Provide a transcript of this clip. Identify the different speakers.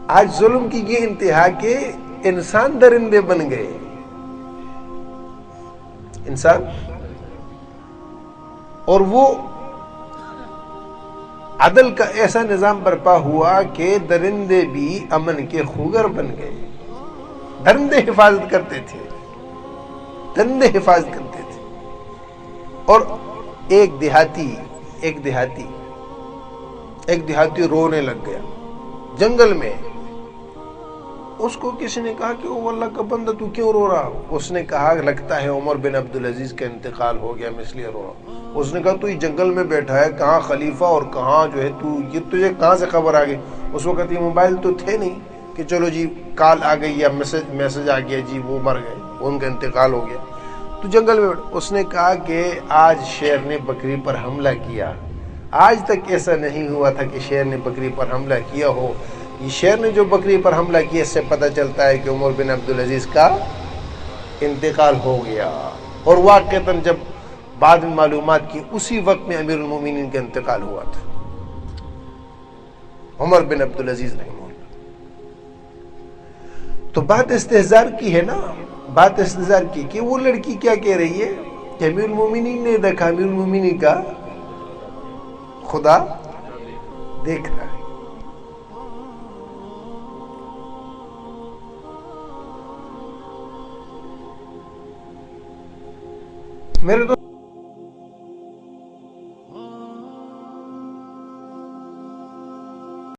Speaker 1: آج ظلم کی یہ انتہا کہ انسان درندے بن گئے. انسان اور وہ عدل کا ایسا نظام برپا ہوا کہ درندے بھی امن کے خوگر بن گئے. درندے حفاظت کرتے تھے، درندے حفاظت کرتے تھے. اور ایک دیہاتی رونے لگ گیا جنگل میں. اس کو کسی نے کہا کہ او اللہ کا بندہ تو کیوں رو رہا؟ اس نے کہا لگتا ہے عمر بن عبدالعزیز کا انتقال ہو گیا، میں اس لیے رو رہا ہوں. اس نے کہا تو یہ جنگل میں بیٹھا ہے، کہاں خلیفہ اور کہاں جو ہے یہ تجھے کہاں سے خبر آ گئی؟ اس وقت یہ موبائل تو تھے نہیں کہ چلو جی کال آ گئی یا میسج آ گیا جی وہ مر گئے، ان کا انتقال ہو گیا. تو جنگل میں اس نے کہا کہ آج شیر نے بکری پر حملہ کیا. آج تک ایسا نہیں ہوا تھا کہ شیر نے بکری پر حملہ کیا ہو. یہ شیر نے جو بکری پر حملہ کیا، اس سے پتہ چلتا ہے کہ عمر بن عبدالعزیز کا انتقال ہو گیا. اور واقعتاً جب بعد میں معلومات کی، اسی وقت میں امیر المومنین کا انتقال ہوا تھا، عمر بن عبدالعزیز رحمہ اللہ. تو بات استحضار کی ہے نا، بات استحضار کی کہ وہ لڑکی کیا کہہ رہی ہے کہ امیر المومنین نے دیکھا، امیر المومنین کا خدا دیکھ رہا ہے. میرے